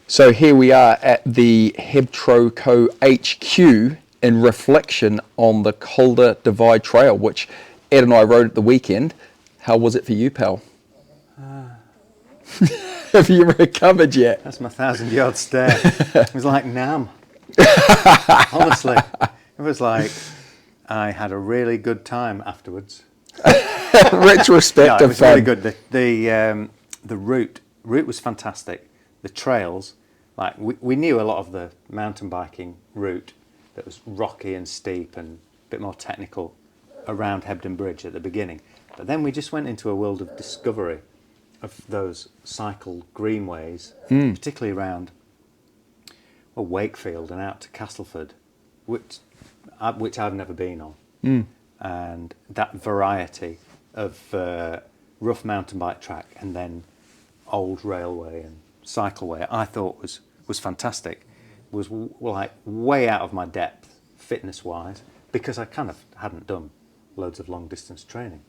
So here we are at the Hebtro Co HQ in reflection on the Calder Divide Trail, which Ed and I rode at the weekend. How was it for you, pal? Have you recovered yet? That's my 1,000-yard stare. It was like Nam. Honestly, it was like I had a really good time afterwards. Retrospective, it was really good. The route was fantastic. The trails, like we knew a lot of the mountain biking route that was rocky and steep and a bit more technical around Hebden Bridge at the beginning. But then we just went into a world of discovery of those cycle greenways, particularly around Wakefield and out to Castleford, which I've never been on. And that variety of rough mountain bike track and then old railway and cycleway, I thought was fantastic. Was like way out of my depth fitness wise, because I kind of hadn't done loads of long distance training.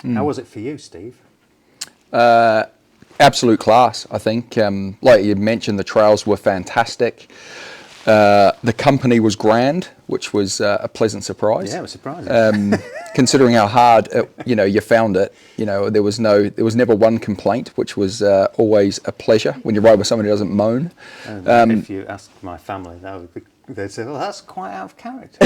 How was it for you, Steve? Absolute class, I think. Like you mentioned, the trails were fantastic. The company was grand, which was a pleasant surprise. Yeah, it was surprising. Considering how hard you found it, there was never one complaint, which was always a pleasure when you ride with somebody who doesn't moan. If you ask my family, they'd say, "Well, that's quite out of character."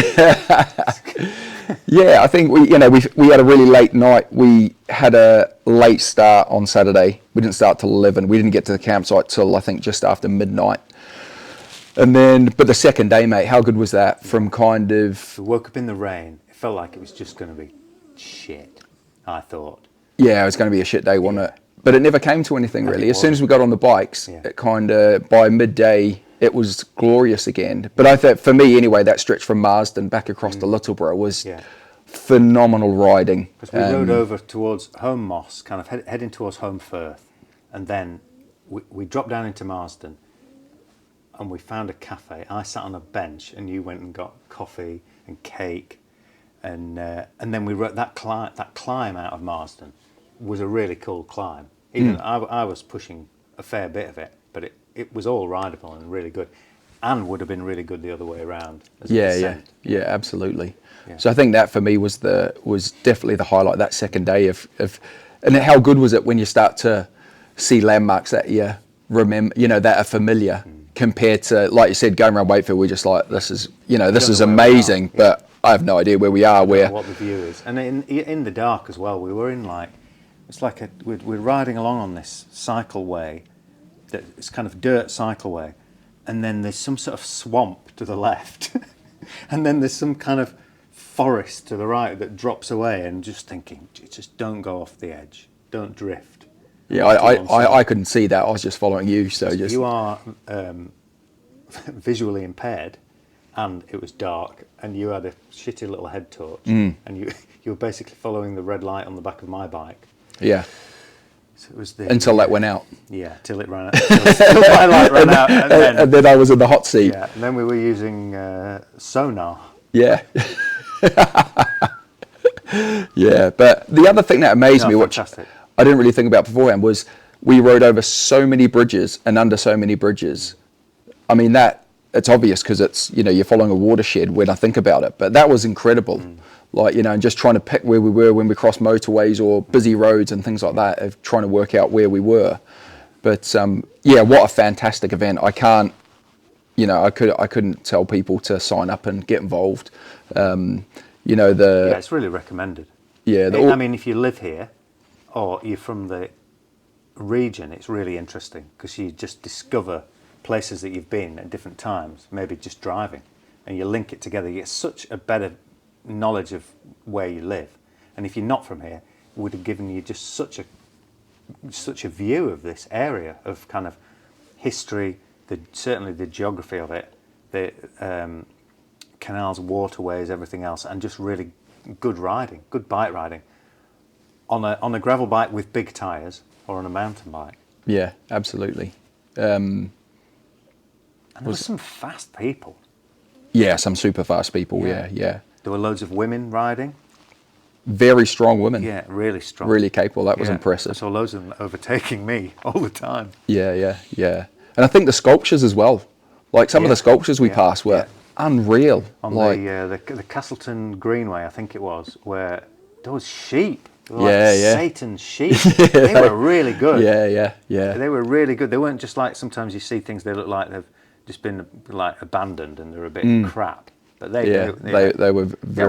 Yeah, I think we had a really late night. We had a late start on Saturday. We didn't start till 11. We didn't get to the campsite till I think just after midnight. And then, but the second day, mate, how good was that? From kind of... We woke up in the rain. It felt like it was just going to be shit, I thought. Yeah, it was going to be a shit day, wasn't it? But it never came to anything, really. As soon as we got on the bikes, it kind of, by midday, it was glorious again. But I thought, for me anyway, that stretch from Marsden back across to Littleborough was phenomenal riding. Because we rode over towards Home Moss, kind of heading towards Home Firth. And then we dropped down into Marsden. And we found a cafe. I sat on a bench, and you went and got coffee and cake, and then we rode that climb out of Marsden was a really cool climb. Even I was pushing a fair bit of it, but it was all rideable and really good, and would have been really good the other way around. Yeah, absolutely. Yeah. So I think that for me was definitely the highlight, that second day of and how good was it when you start to see landmarks that you remember, that are familiar. Compared to, like you said, going around Wakefield, we're just like, this is amazing, but I have no idea where we are. What the view is, and in the dark as well. We were in we're riding along on this cycleway, it's kind of dirt cycleway, and then there's some sort of swamp to the left, and then there's some kind of forest to the right that drops away, and just thinking, just don't go off the edge, don't drift. Yeah, I couldn't see that. I was just following you. So you are visually impaired, and it was dark, and you had a shitty little head torch, and you were basically following the red light on the back of my bike. Yeah. So it was until that went out. Yeah, till it ran out. Till my light ran out, and then I was in the hot seat. Yeah, and then we were using sonar. Yeah. Yeah, but the other thing that amazed me, which I didn't really think about beforehand, was we rode over so many bridges and under so many bridges. I mean, it's obvious because it's, you're following a watershed when I think about it, but that was incredible. Like, and just trying to pick where we were when we crossed motorways or busy roads and things like that, of trying to work out where we were. But what a fantastic event. I can't, I couldn't tell people to sign up and get involved. It's really recommended. Yeah. I mean, if you live here, or you're from the region, it's really interesting because you just discover places that you've been at different times, maybe just driving, and you link it together. You get such a better knowledge of where you live. And if you're not from here, it would have given you just such a view of this area of kind of history, certainly the geography of it, the canals, waterways, everything else, and just really good riding, good bike riding. On a gravel bike with big tyres, or on a mountain bike. Yeah, absolutely. And there were some fast people. Yeah, some super fast people. Yeah. There were loads of women riding. Very strong women. Yeah, really strong. Really capable. That was impressive. I saw loads of them overtaking me all the time. Yeah. And I think the sculptures as well. Like some of the sculptures we passed were unreal. On like the Castleton Greenway, I think it was, where those sheep, Satan's sheep, they were really good. Yeah. They were really good. They weren't just like sometimes you see things they look like they've just been like abandoned and they're a bit crap. But they were very, that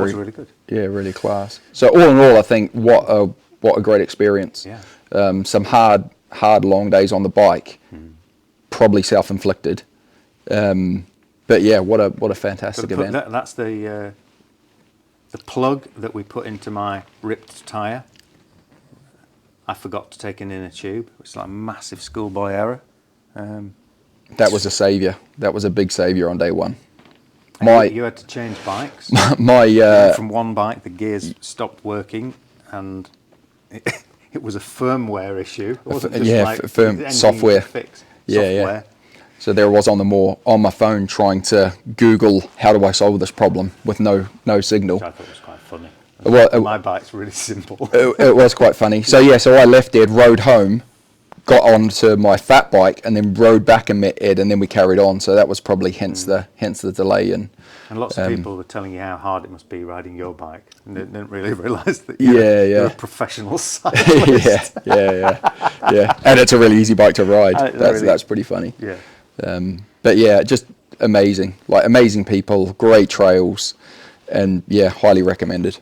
was really good. Yeah, really class. So all in all, I think what a great experience. Yeah. Some hard long days on the bike, probably self-inflicted. But yeah, what a fantastic event. That's the plug that we put into my ripped tyre. I forgot to take an inner tube. It's like a massive schoolboy error. That was a saviour. That was a big saviour on day one. You had to change bikes. From one bike, the gears stopped working, and it was a firmware issue. It wasn't just software. Fix. Yeah. So there was on my phone trying to Google how do I solve this problem with no signal. Which I thought was quite funny. Well, my bike's really simple. It was quite funny. So I left Ed, rode home, got onto my fat bike, and then rode back and met Ed, and then we carried on. So that was probably hence the delay. And lots of people were telling you how hard it must be riding your bike, and they didn't really realise that you're a professional cyclist. Yeah. And it's a really easy bike to ride. That's pretty funny. Yeah. But yeah, just amazing. Like amazing people, great trails, and yeah, highly recommended.